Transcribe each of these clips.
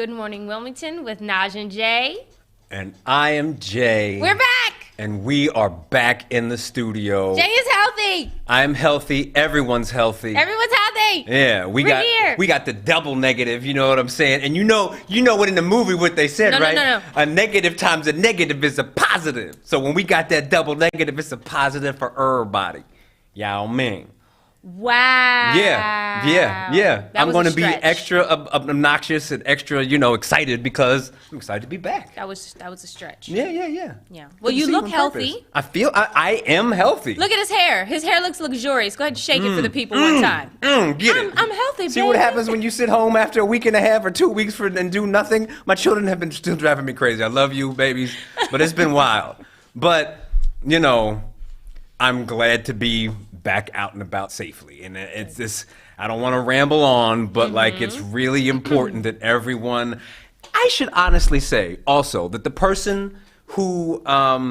Good morning, Wilmington, with Nadj and Jea. And I am Jay. We're back! And we are back in the studio. Jay is healthy. I'm healthy. Everyone's healthy. Everyone's healthy. Yeah, We're here. We got the double negative, you know what I'm saying? And you know what in the movie what they said, right? No. A negative times a negative is a positive. So when we got that double negative, it's a positive for everybody. Yao Ming. Wow. Yeah. I'm going to be extra obnoxious and extra, excited because I'm excited to be back. That was a stretch. Yeah. Well, you look healthy. I am healthy. Look at his hair. His hair looks luxurious. Go ahead and shake it for the people one time. Get it. I'm healthy, See what happens when you sit home after a week and a half or 2 weeks and do nothing? My children have been still driving me crazy. I love you, babies, but it's been wild. But, I'm glad to be back out and about safely. And it's this, I don't want to ramble on, but it's really important that everyone, I should honestly say also that the person who I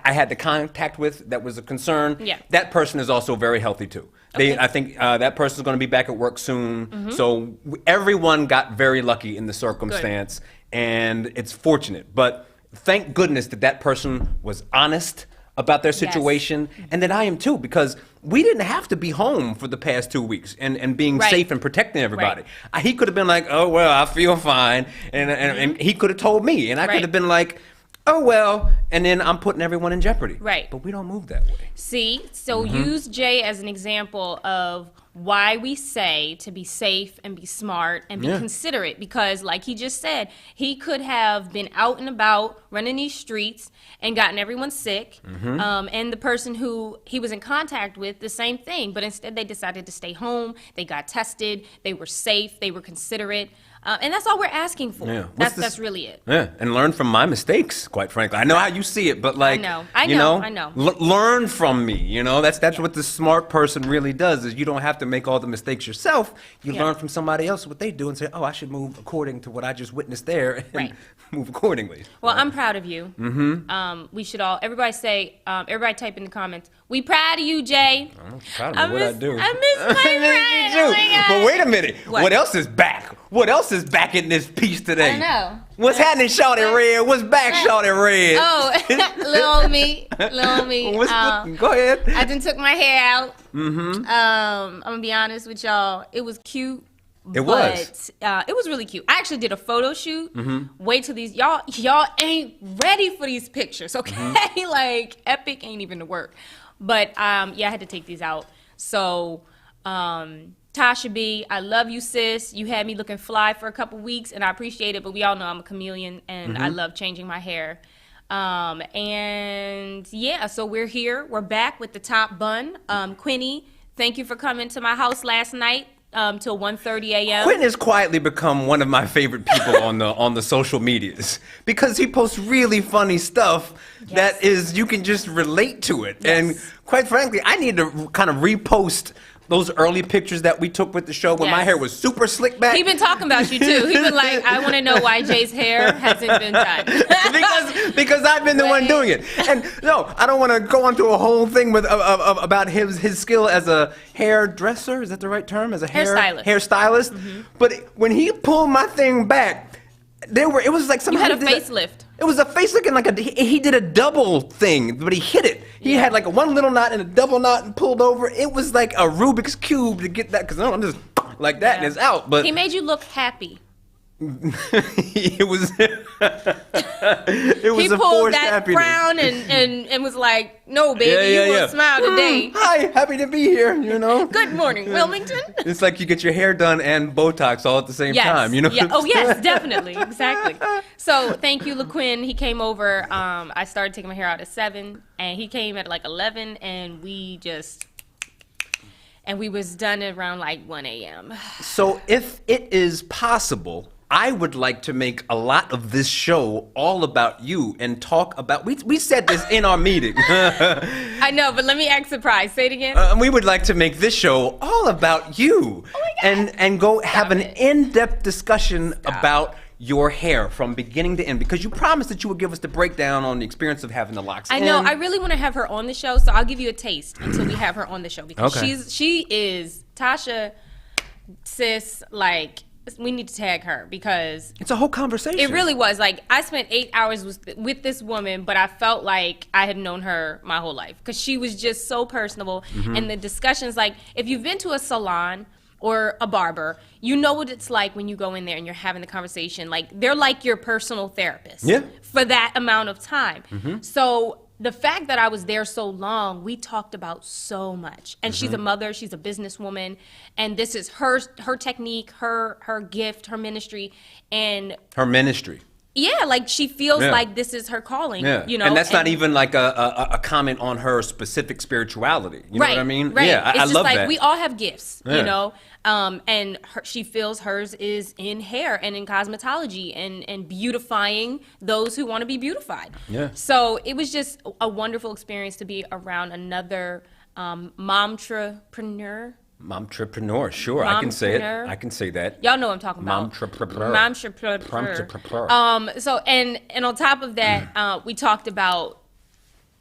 had the contact with that was a concern, that person is also very healthy too. Okay. I think that person is going to be back at work soon. So everyone got very lucky in the circumstance. Good. And it's fortunate. But thank goodness that person was honest about their situation, and that I am too, because we didn't have to be home for the past 2 weeks and being safe and protecting everybody. He could have been like, oh, well, I feel fine, and he could have told me, and I could have been like, oh, well, and then I'm putting everyone in jeopardy. Right. But we don't move that way. See, so use Jay as an example of why we say to be safe and be smart and be considerate, because like he just said, he could have been out and about running these streets and gotten everyone sick, and the person who he was in contact with, the same thing, but instead they decided to stay home, they got tested, they were safe, they were considerate. And that's all we're asking for. Yeah. That's really it. Yeah, and learn from my mistakes, quite frankly. I know how you see it, but I know. Learn from me, That's what the smart person really does, is you don't have to make all the mistakes yourself. You learn from somebody else what they do and say, oh, I should move according to what I just witnessed there and move accordingly. Well, I'm proud of you. We should all, everybody type in the comments, we proud of you, Jay. I'm proud of what I do. I miss my friend. Oh my God. But wait a minute. What else is back? What else is back in this piece today? I know. What's happening, Shawty Red? What's back, Shawty Red? Oh, little me. Go ahead. I done took my hair out. I'm gonna be honest with y'all. It was cute. It was really cute. I actually did a photo shoot. Wait till these y'all ain't ready for these pictures, okay? Like epic ain't even the word. But I had to take these out. So Tasha B, I love you, sis. You had me looking fly for a couple weeks, and I appreciate it, but we all know I'm a chameleon, and I love changing my hair. So we're here. We're back with the top bun. Quinny, thank you for coming to my house last night till 1:30 a.m. Quinn has quietly become one of my favorite people on the social medias, because he posts really funny stuff that is, you can just relate to it. And quite frankly, I need to kind of repost those early pictures that we took with the show when my hair was super slick back. He been talking about you too. He been like, I want to know why Jay's hair hasn't been done. because I've been the one doing it. And no, I don't want to go into a whole thing with about his skill as a hairdresser. Is that the right term? As a hairstylist. But when he pulled my thing back, it was like somehow you had a facelift. It was a facelift, and he did a double thing, but he hit it. He had like one little knot and a double knot and pulled over. It was like a Rubik's Cube to get that, because I'm just like that and it's out. But he made you look happy. It was he a pulled forced that happiness. Frown and was like, no, baby, you will smile today. Hi, happy to be here, Good morning, Wilmington. It's like you get your hair done and Botox all at the same time, Yeah. Oh, yes, definitely. Exactly. So thank you, LaQuinn. He came over. I started taking my hair out at 7, and he came at like 11, and we was done at around like 1 a.m. So if it is possible, I would like to make a lot of this show all about you and talk about, we said this in our meeting. I know, but let me act surprised. Say it again. We would like to make this show all about you. Oh my God. And go have an in-depth discussion about your hair from beginning to end, because you promised that you would give us the breakdown on the experience of having the locks. I know. I really want to have her on the show, so I'll give you a taste until we have her on the show, because she is Tasha, sis, like, we need to tag her because it's a whole conversation. It really was. Like, I spent 8 hours with this woman, but I felt like I had known her my whole life because she was just so personable. And the discussions, like, if you've been to a salon or a barber, you know what it's like when you go in there and you're having the conversation. Like, they're like your personal therapist for that amount of time. So the fact that I was there so long, we talked about so much. And she's a mother, she's a businesswoman, and this is her technique, her gift, her ministry, and her ministry. Yeah, like she feels like this is her calling. You know, and that's not even like a comment on her specific spirituality. You know what I mean? Right. Yeah, I love that. Like, we all have gifts, you know, and she feels hers is in hair and in cosmetology and beautifying those who want to be beautified. Yeah. So it was just a wonderful experience to be around another momtrepreneur. Momtrepreneur, sure, I can say it. I can say that. Y'all know what I'm talking about. Momtrepreneur. So and on top of that, we talked about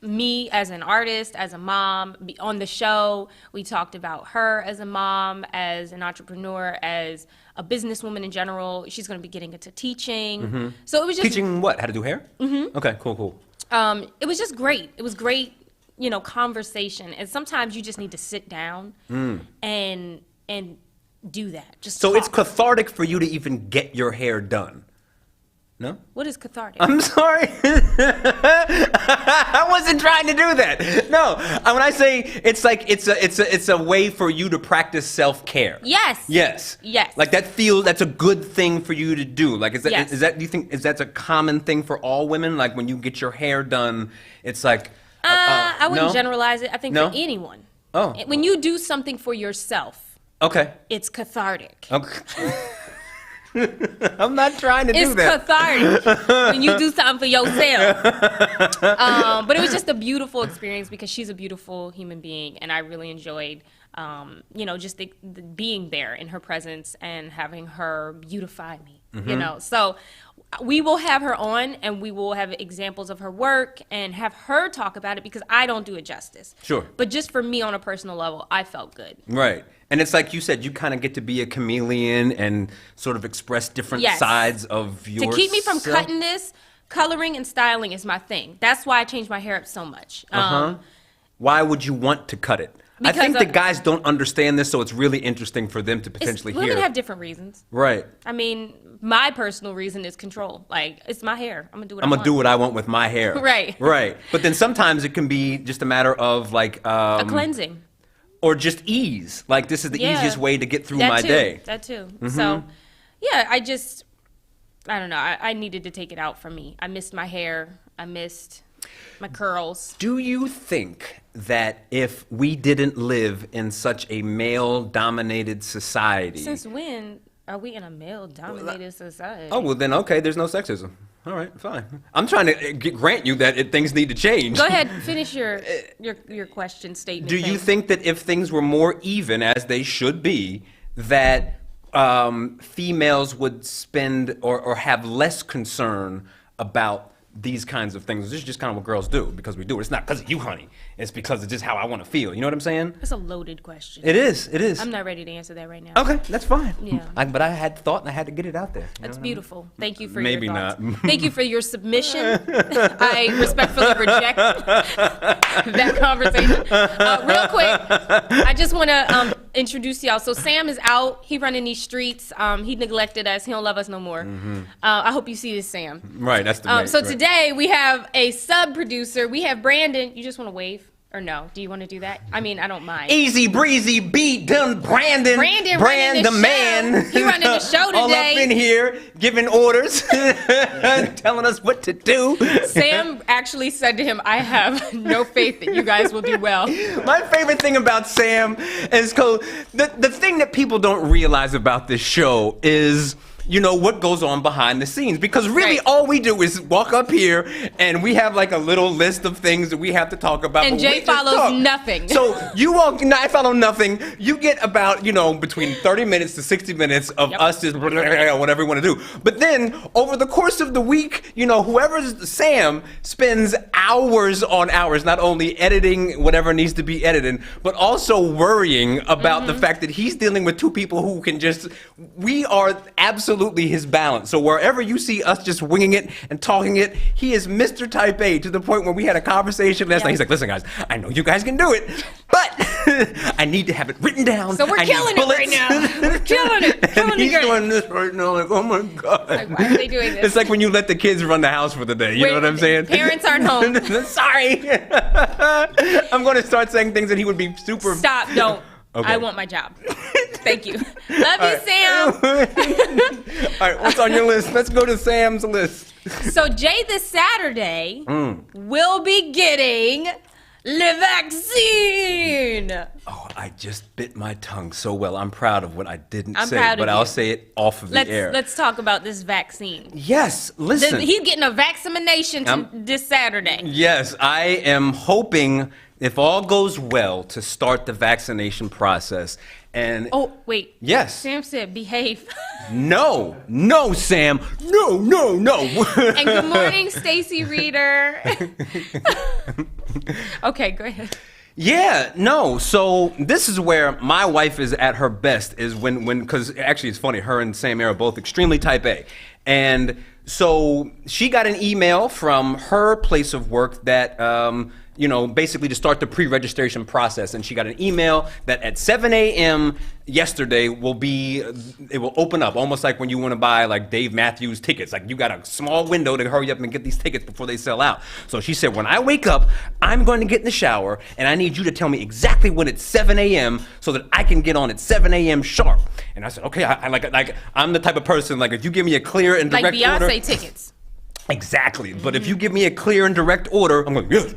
me as an artist, as a mom. On the show, we talked about her as a mom, as an entrepreneur, as a businesswoman in general. She's going to be getting into teaching. So it was just teaching what? How to do hair? Okay, cool. It was just great. It was great. You know, conversation, and sometimes you just need to sit down and do that. Just so talk. It's cathartic for you to even get your hair done. No? What is cathartic? I'm sorry. I wasn't trying to do that. No, when I say it's like it's a way for you to practice self-care. Yes. Like that's a good thing for you to do. Like is that do you think that's a common thing for all women? Like when you get your hair done, it's like. I wouldn't generalize it. I think for anyone. Oh. When you do something for yourself. Okay. It's cathartic. Okay. I'm not trying to do that. It's cathartic when you do something for yourself. But it was just a beautiful experience because she's a beautiful human being, and I really enjoyed, you know, just the being there in her presence and having her beautify me. You know, so we will have her on, and we will have examples of her work and have her talk about it because I don't do it justice. Sure. But just for me on a personal level, I felt good. Right. And it's like you said, you kind of get to be a chameleon and sort of express different sides of yourself. To keep me from cutting this, coloring and styling is my thing. That's why I changed my hair up so much. Why would you want to cut it? I think the guys don't understand this, so it's really interesting for them to potentially hear. Women have different reasons. Right. I mean, my personal reason is control. Like, it's my hair. I'm going to do what I want. I'm going to do what I want with my hair. Right. Right. But then sometimes it can be just a matter of, like... a cleansing. Or just ease. Like, this is the easiest way to get through my day. That too. So, yeah, I don't know. I needed to take it out for me. I missed my hair. I missed my curls. Do you think that if we didn't live in such a male-dominated society... Since when are we in a male-dominated society? Oh, well then, okay, there's no sexism. All right, fine. I'm trying to grant you that things need to change. Go ahead, finish your question statement. Do you think that if things were more even, as they should be, that females would spend or have less concern about these kinds of things? This is just kind of what girls do because we do it. It's not because of you, honey. It's because it's just how I want to feel. You know what I'm saying? It's a loaded question. It is. It is. I'm not ready to answer that right now. Okay, that's fine. Yeah. But I had thought and I had to get it out there. That's beautiful. Thank you for Maybe your thoughts. not. Thank you for your submission. I respectfully reject that conversation. Real quick, I just want to introduce y'all. So Sam is out. He running these streets. He neglected us. He don't love us no more. I hope you see this, Sam. Right. That's the So today we have a sub producer. We have Brandon. You just want to wave? Or no? Do you want to do that? I mean, I don't mind. Easy breezy beat done Brandon running the man. He running the show today. All up in here giving orders, telling us what to do. Sam actually said to him, I have no faith that you guys will do well. My favorite thing about Sam is the thing that people don't realize about this show is what goes on behind the scenes. Because really all we do is walk up here and we have like a little list of things that we have to talk about. And Jay follows nothing. So I follow nothing. You get about, between 30 minutes to 60 minutes of us just whatever we want to do. But then over the course of the week, whoever's Sam spends hours on hours, not only editing whatever needs to be edited, but also worrying about the fact that he's dealing with two people who can we are absolutely his balance. So wherever you see us just winging it and talking it, he is Mr. Type A, to the point where we had a conversation last night. He's like, listen guys, I know you guys can do it, but I need to have it written down. So we're killing it right now. We're killing it. And he's doing this right now, like, oh my God. Like, why are they doing this? It's like when you let the kids run the house for the day. You know what I'm saying? Parents aren't home. Sorry. I'm going to start saying things that he would be super... Stop, don't. Okay. I want my job. Thank you. Love you, Sam. All right, what's on your list? Let's go to Sam's list. So Jay this Saturday will be getting the vaccine. Oh, I just bit my tongue so well. I'm proud of what I didn't say, but I'll say it off of the air. Let's talk about this vaccine. Yes, listen. He's getting a vaccination this Saturday. Yes, I am hoping, if all goes well, to start the vaccination process. And oh, wait. Yes. Sam said behave. No, Sam. No. And good morning, Stacy Reader. Okay, go ahead. Yeah, no. So this is where my wife is at her best, is when because actually it's funny, her and Sam are both extremely Type A. And so she got an email from her place of work that, basically to start the pre-registration process. And she got an email that at 7 a.m. yesterday it will open up, almost like when you want to buy like Dave Matthews tickets. Like you got a small window to hurry up and get these tickets before they sell out. So she said, when I wake up, I'm going to get in the shower and I need you to tell me exactly when it's 7 a.m. so that I can get on at 7 a.m. sharp. And I said, okay, I like I'm the type of person, like if you give me a clear and direct order. Like Beyonce tickets. Exactly. But if you give me a clear and direct order, I'm going, yes.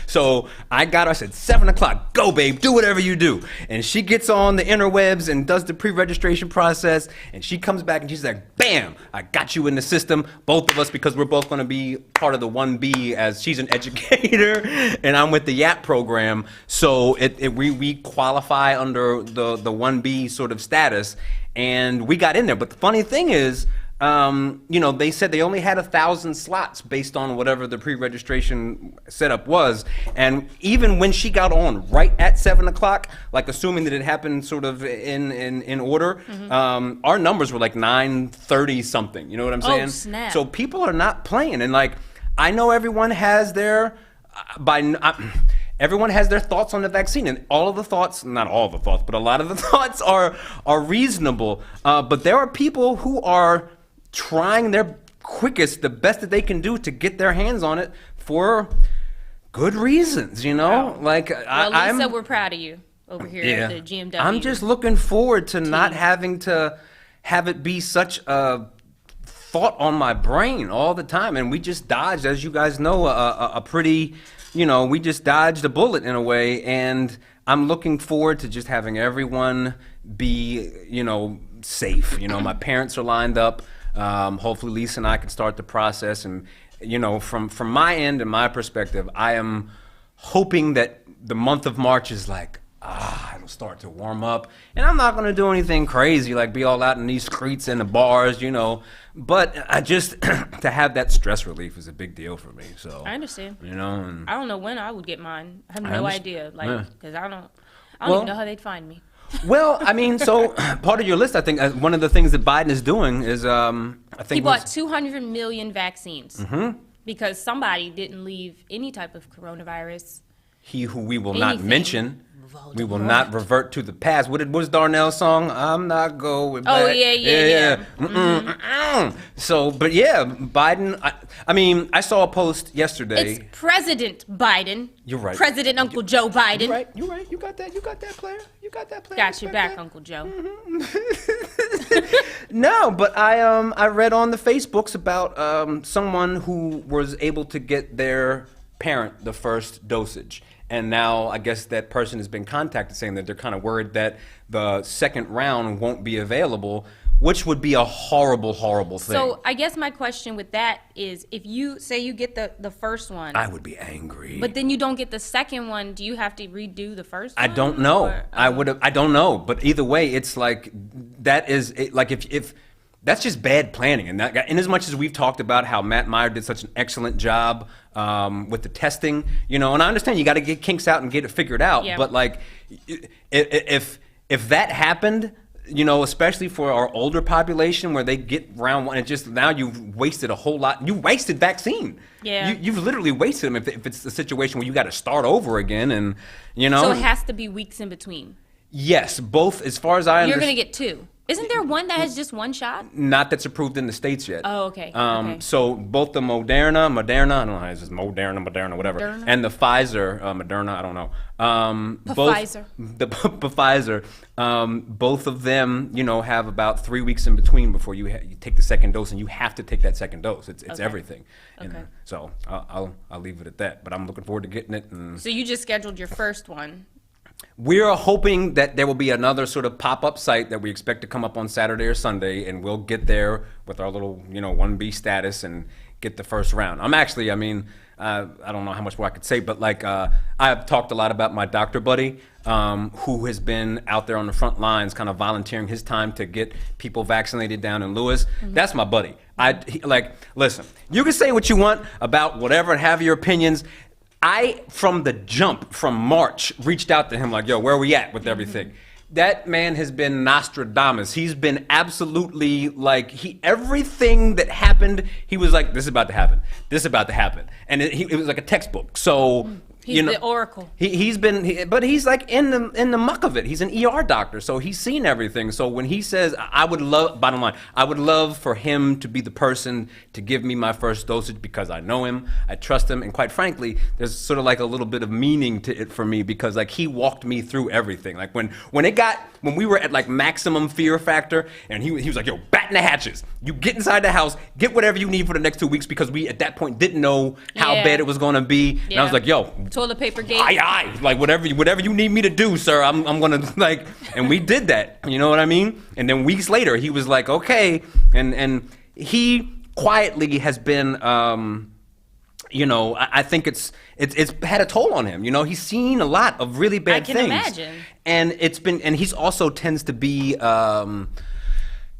So I said, 7 o'clock, go babe, do whatever you do. And she gets on the interwebs and does the pre-registration process. And she comes back and she's like, bam, I got you in the system. Both of us, because we're both going to be part of the 1B, as she's an educator and I'm with the YAP program. So we qualify under the 1B sort of status. And we got in there. But the funny thing is, they said they only had 1,000 slots based on whatever the pre-registration setup was. And even when she got on right at 7 o'clock, like assuming that it happened sort of in order, our numbers were like 930 something. You know what I'm saying? Oh, snap. So people are not playing. And like, I know everyone has their, everyone has their thoughts on the vaccine, and all of the thoughts, not all of the thoughts, but a lot of the thoughts are reasonable. But there are people who are trying their quickest, the best that they can do to get their hands on it for good reasons, Wow. Like, well, Lisa, we're proud of you over here at the GMW. I'm just looking forward to not having to have it be such a thought on my brain all the time. And we just dodged, as you guys know, a pretty, we just dodged a bullet in a way. And I'm looking forward to just having everyone be, safe. My parents are lined up. Hopefully Lisa and I can start the process. And, from my end and my perspective, I am hoping that the month of March is like, it'll start to warm up. And I'm not going to do anything crazy, like be all out in these streets and the bars, But I just, to have that stress relief is a big deal for me. So I understand. And I don't know when I would get mine. I have no idea. Because I don't even know how they'd find me. Well, so part of your list, I think, one of the things that Biden is doing is, he bought 200 million vaccines because somebody didn't leave any type of coronavirus. He who we will not mention. We will not revert to the past. What was Darnell's song? I'm not going back. Oh, yeah. So, but yeah, Biden, I saw a post yesterday. It's President Biden. You're right. President Uncle Joe Biden. You're right. You got that player. Got your back, Uncle Joe. No, but I read on the Facebooks about someone who was able to get their parent the first dosage. And now I guess that person has been contacted saying that they're kind of worried that the second round won't be available, which would be a horrible, horrible thing. So I guess my question with that is, if you say you get the first one, I would be angry. but then you don't get the second one, do you have to redo the first one? I don't know. Or, I don't know. But either way, it's like that is like if that's just bad planning. And that, in as much as we've talked about how Matt Meyer did such an excellent job with the testing, you know, and I understand you got to get kinks out and get it figured out. Yeah. But like, if that happened, you know, especially for our older population where they get round one, and just now you've wasted a whole lot. You wasted vaccine. Yeah. You've literally wasted them if it's a situation where you got to start over again, and you know. So it has to be weeks in between. Yes, both as far as I understand. You're gonna get two. Isn't there one that has just one shot? Not that's approved in the States yet. Oh, okay. So both the Moderna, I don't know how it's just Moderna, whatever, Moderna? and the Pfizer, Moderna, I don't know. Pfizer. Pfizer, both of them, you know, have about 3 weeks in between before you take the second dose, and you have to take that second dose. It's Okay. everything. Okay. And so I'll leave it at that. But I'm looking forward to getting it. And So you just scheduled your first one. we're hoping that there will be another sort of pop-up site that we expect to come up on Saturday or Sunday, and we'll get there with our little, you know, 1B status and get the first round. I don't know how much more I could say, but like I've talked a lot about my doctor buddy who has been out there on the front lines kind of volunteering his time to get people vaccinated down in Lewis. Mm-hmm. That's my buddy. Listen, you can say what you want about whatever and have your opinions. From the jump, from March, reached out to him like, yo, where are we at with everything? Mm-hmm. That man has been Nostradamus. He's been absolutely like, everything that happened, he was like, this is about to happen. This is about to happen. And it was like a textbook. So, He's you know, the oracle. But he's like in the muck of it. He's an ER doctor, so he's seen everything. So when he says, bottom line, I would love for him to be the person to give me my first dosage because I know him, I trust him, and quite frankly, there's sort of like a little bit of meaning to it for me because like he walked me through everything. Like when we were at like maximum fear factor, and he was like, yo, batten the hatches. You get inside the house, get whatever you need for the next 2 weeks because we at that point didn't know how bad it was going to be. And I was like, yo, toilet paper gate. Aye. Like whatever you need me to do, sir. I'm gonna like, and we did that. You know what I mean? And then weeks later, he was like, okay, and he quietly has been, you know, I think it's had a toll on him. You know, he's seen a lot of really bad things. I can imagine. And he's also tends to be.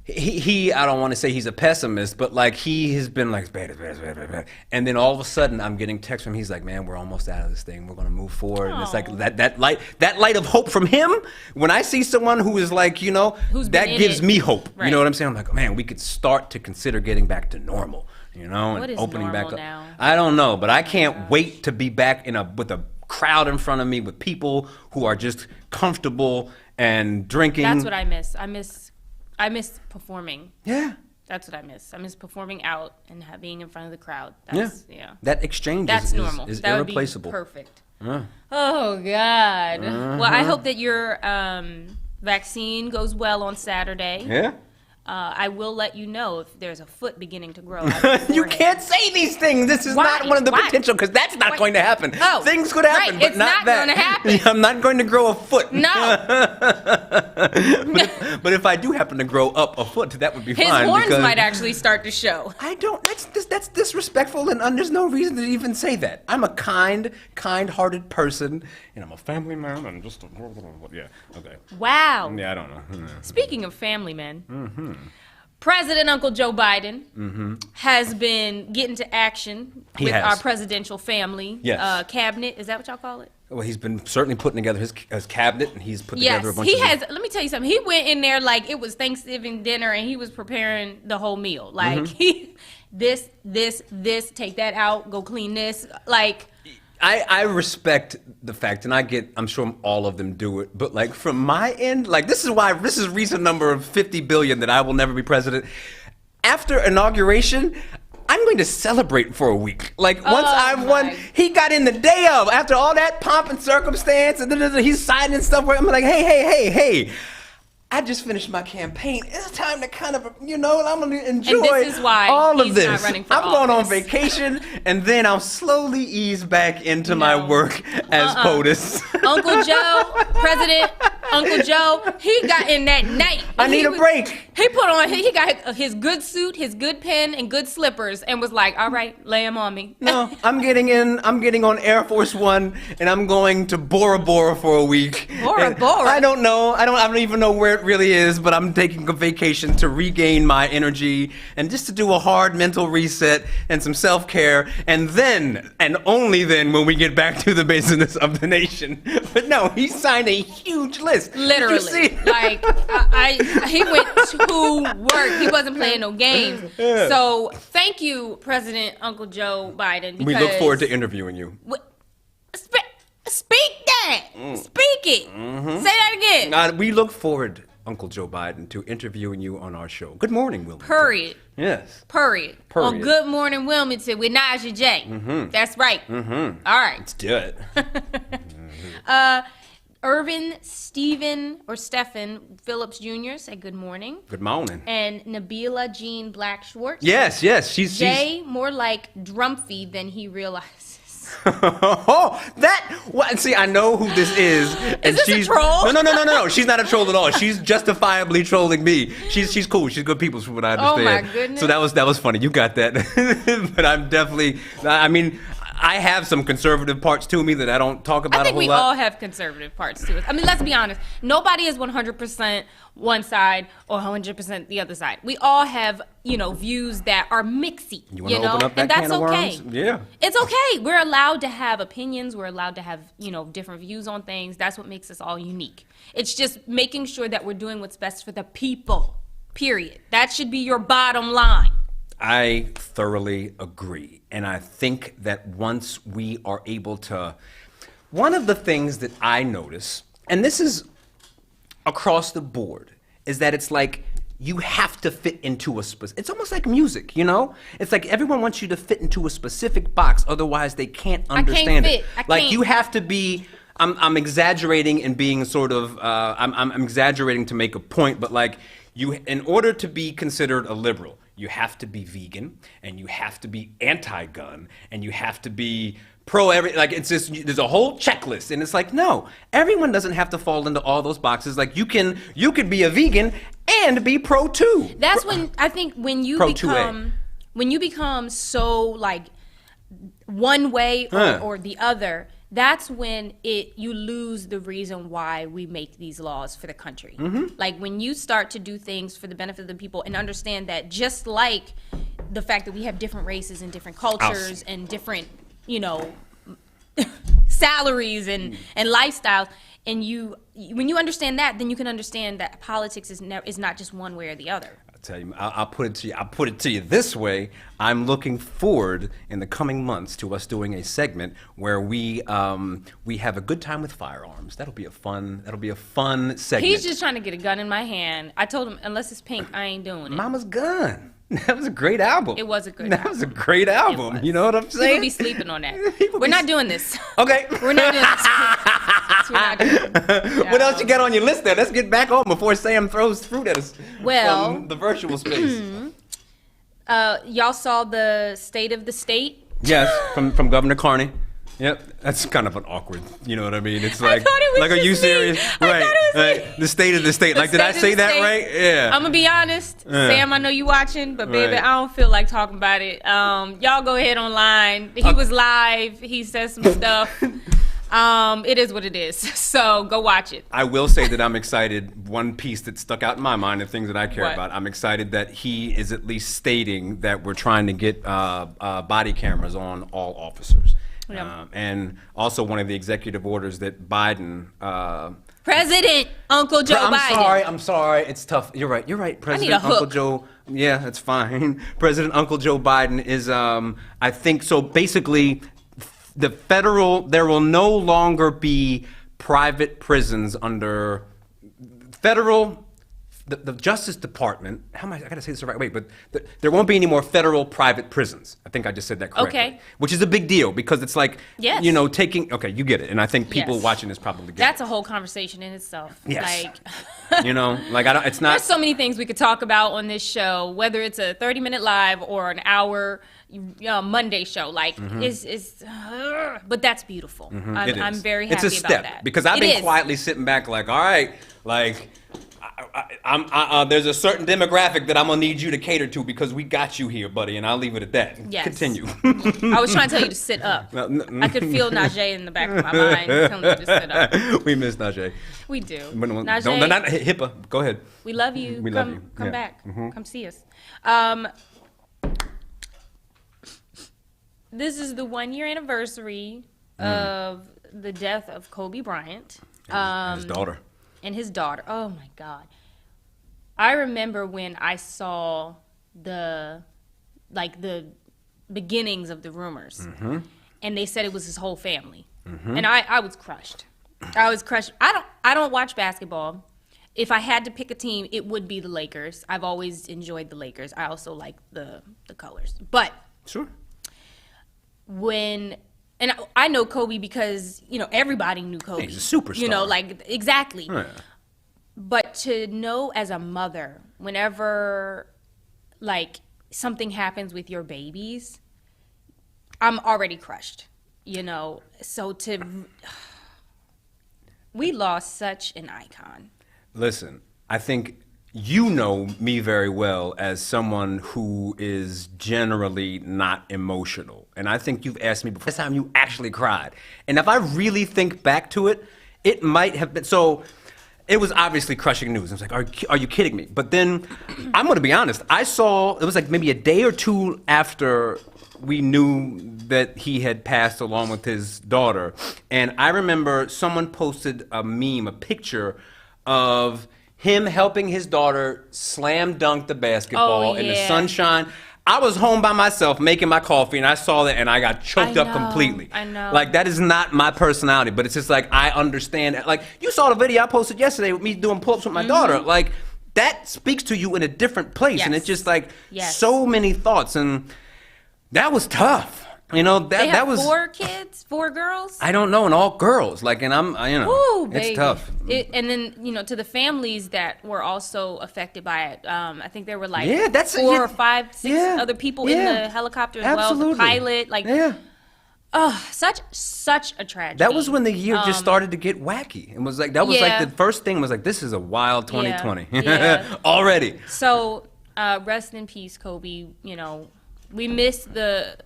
He I don't want to say he's a pessimist, but like he has been like bad. And then all of a sudden I'm getting texts from him. He's like, man, we're almost out of this thing. We're gonna move forward. And it's like that light of hope from him. When I see someone who is like, you know, that gives me hope. Right. You know what I'm saying? I'm like, man, we could start to consider getting back to normal. You know, what and is opening back up. Now? I don't know, but I can't wait to be back with a crowd in front of me with people who are just comfortable and drinking. That's what I miss. I miss performing. Yeah. That's what I miss. I miss performing out and being in front of the crowd. That exchange is normal. Is that irreplaceable. Would be perfect. Yeah. Oh, God. Well, I hope that your vaccine goes well on Saturday. Yeah. I will let you know if there's a foot beginning to grow. You can't say these things. This is not one of the potential, because that's not going to happen. Oh, things could happen, but it's not that. Going to happen. I'm not going to grow a foot. No. but if I do happen to grow up a foot, that would be His fine. His horns might actually start to show. I don't. That's disrespectful, and there's no reason to even say that. I'm a kind-hearted person, and I'm a family man, and just yeah. Okay. Wow. Yeah, I don't know. Speaking of family men. President Uncle Joe Biden has been getting to action with our presidential family cabinet. Is that what y'all call it? Well, he's been certainly putting together his cabinet, and he's put together a bunch of... Yes, let me tell you something. He went in there like it was Thanksgiving dinner, and he was preparing the whole meal. Like, this, take that out, go clean this. Like... I respect the fact, and I'm sure all of them do it, but like from my end, like this is reason number 50 billion that I will never be president. After inauguration, I'm going to celebrate for a week. Like once I've won, he got in the day of, after all that pomp and circumstance, and then he's signing stuff where I'm like, hey. I just finished my campaign. It's time to kind of, you know, I'm going to enjoy and this is why all he's of this. Not running for I'm office. going on vacation, and then I'll slowly ease back into my work as POTUS. Uncle Joe, President Uncle Joe, he got in that night. I need a break. He put on, he got his good suit, his good pen, and good slippers, and was like, all right, lay him on me. No, I'm getting on Air Force One, and I'm going to Bora Bora for a week. Bora Bora? I don't know. I don't even know where it really is, but I'm taking a vacation to regain my energy and just to do a hard mental reset and some self-care, and then, and only then, will we get back to the business of the nation. But no, he signed a huge list. Literally. Did you see? Like, he went to work. He wasn't playing no games. Yeah. So, thank you, President Uncle Joe Biden. We look forward to interviewing you. Speak that. Speak it. Say that again. We look forward, Uncle Joe Biden, to interviewing you on our show. Good morning, Wilmington. Period. Yes. Period. On Good Morning Wilmington with Nadj and Jea. That's right. All right. Let's do it. Irvin Stephen Phillips Jr. said good morning. Good morning. And Nabila Jean Black Schwartz. Yes. She's Jay more like Drumpy than he realizes. See, I know who this is. And Is this a troll? No. She's not a troll at all. She's justifiably trolling me. She's cool. She's good people, from what I understand. Oh my goodness. So that was funny. You got that. But I'm definitely. I mean, I have some conservative parts to me that I don't talk about a whole lot. I think we all have conservative parts to us. I mean, let's be honest. Nobody is 100% one side or 100% the other side. We all have, views that are mixy, you know? Open up that and that's can of okay. worms? Yeah. It's okay. We're allowed to have opinions. We're allowed to have, different views on things. That's what makes us all unique. It's just making sure that we're doing what's best for the people, period. That should be your bottom line. I thoroughly agree. And I think that once we are able to, one of the things that I notice, and this is across the board, is that it's like you have to fit into a specific, it's almost like music, It's like everyone wants you to fit into a specific box, otherwise they can't understand it. Like you have to be, I'm exaggerating and being sort of, I'm exaggerating to make a point, but like in order to be considered a liberal, you have to be vegan, and you have to be anti-gun, and you have to be it's just, there's a whole checklist, and it's like, no, everyone doesn't have to fall into all those boxes. Like you could be a vegan and be pro too. That's when I think when you become so like one way or the other, that's when you lose the reason why we make these laws for the country. Like when you start to do things for the benefit of the people and understand that, just like the fact that we have different races and different cultures and different, salaries and lifestyles, and when you understand that, then you can understand that politics is not just one way or the other. Tell you, I'll put it to you this way. I'm looking forward in the coming months to us doing a segment where we have a good time with firearms. That'll be a fun segment. He's just trying to get a gun in my hand. I told him, unless it's pink, I ain't doing it. Mama's Gun. That was a great album. It was a good album. That was a great album. You know what I'm saying? People be sleeping on that. We're not doing this. Okay. We're not doing this. We're not doing it. What else you got on your list there? Let's get back on before Sam throws fruit at us from the virtual space. Y'all saw the State of the State? Yes, from Governor Carney. Yep, that's kind of an awkward, you know what I mean? It's like, are you serious? Right. The State of the State. Like, did I say that right? Yeah. I'm gonna be honest, Sam, I know you watching, but baby, I don't feel like talking about it. Y'all go ahead online. He was live. He said some stuff. It is what it is. So go watch it. I will say that I'm excited. One piece that stuck out in my mind of things that I care about. I'm excited that he is at least stating that we're trying to get body cameras on all officers. Yep. And also one of the executive orders that Biden... President Uncle Joe Biden. I'm sorry. It's tough. You're right. President Uncle Joe... Yeah, that's fine. President Uncle Joe Biden is, I think, so basically, there will no longer be private prisons under federal... The Justice Department, I gotta say this the right way, but there won't be any more federal private prisons. I think I just said that correctly. Okay. Which is a big deal because it's like, okay, you get it. And I think people watching this probably get it. That's a whole conversation in itself. Yes. It's not. There's so many things we could talk about on this show, whether it's a 30-minute live or an hour Monday show. But that's beautiful. I'm very happy about that. It's a step because I've been quietly sitting back like, all right, like, There's a certain demographic that I'm gonna need you to cater to because we got you here, buddy, and I'll leave it at that. Yes. Continue. I was trying to tell you to sit up. I could feel Nadj in the back of my mind telling you to sit up. We miss Nadj. We do. Nadj, not HIPAA. Go ahead. We love you. We love you. Come back. Come see us. This is the 1-year anniversary of the death of Kobe Bryant. And his daughter. And his daughter. Oh my God. I remember when I saw the beginnings of the rumors. And they said it was his whole family. And I was crushed. I was crushed. I don't watch basketball. If I had to pick a team, it would be the Lakers. I've always enjoyed the Lakers. I also like the colors. But sure. And I know Kobe because, everybody knew Kobe. He's a superstar. Exactly. Yeah. But to know as a mother, whenever, something happens with your babies, I'm already crushed, So we lost such an icon. Listen, I think you know me very well as someone who is generally not emotional. And I think you've asked me before this time you actually cried. And if I really think back to it, it might have been, so it was obviously crushing news. I was like, are you kidding me? But then, I'm gonna be honest, it was maybe a day or two after we knew that he had passed along with his daughter. And I remember someone posted a meme, a picture of him helping his daughter slam dunk the basketball in the sunshine. I was home by myself making my coffee, and I saw that, and I got choked up completely. I know. That is not my personality, but it's just I understand. You saw the video I posted yesterday with me doing pull-ups with my daughter. That speaks to you in a different place, and it's just so many thoughts, and that was tough. They have that was 4 kids, 4 girls. I don't know, and all girls. And I'm, Ooh, it's baby. tough. And then to the families that were also affected by it. I think there were 4 or 5, 6 other people in the helicopter as well. The pilot, such a tragedy. That was when the year just started to get wacky. It was the first thing was this is a wild 2020 already. So rest in peace, Kobe. We miss the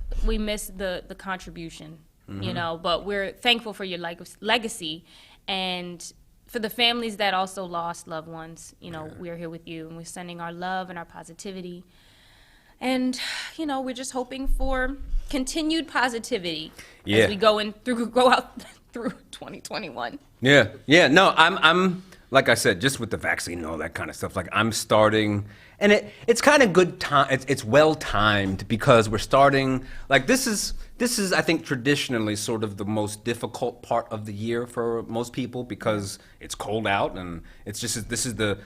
contribution, but we're thankful for your legacy, and for the families that also lost loved ones. We're here with you, and we're sending our love and our positivity, and we're just hoping for continued positivity as we go out through 2021. Yeah. No, I'm like I said, just with the vaccine and all that kind of stuff. I'm starting. And it's kind of good time. It's well timed because we're starting. This is I think traditionally sort of the most difficult part of the year for most people because it's cold out and it's just this is the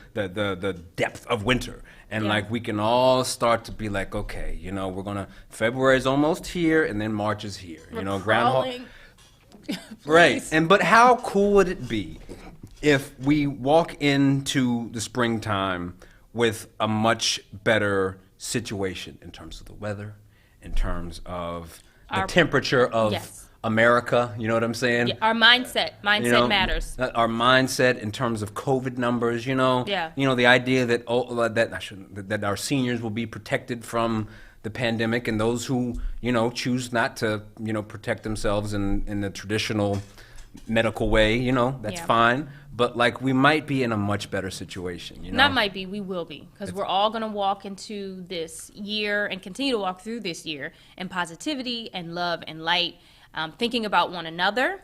depth of winter and we can all start to be okay, we're gonna February's almost here and then March is here. Groundhog. Right. But how cool would it be if we walk into the springtime with a much better situation in terms of the weather, in terms of the temperature of America, you know what I'm saying? Yeah, our mindset matters. Our mindset in terms of COVID numbers, the idea that that our seniors will be protected from the pandemic and those who, choose not to, protect themselves in the traditional medical way, that's fine. But we might be in a much better situation, Not might be, we will be. Because we're all going to walk into this year and continue to walk through this year in positivity and love and light, thinking about one another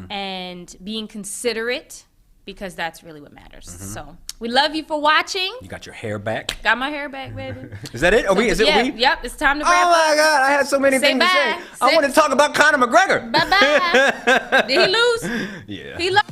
and being considerate because that's really what matters. So we love you for watching. You got your hair back? Got my hair back, baby. Is that it? Yep, it's time to wrap up. Oh my God, I had so many things to say. I want to talk about Conor McGregor. Bye-bye. Did he lose? Yeah. He lost.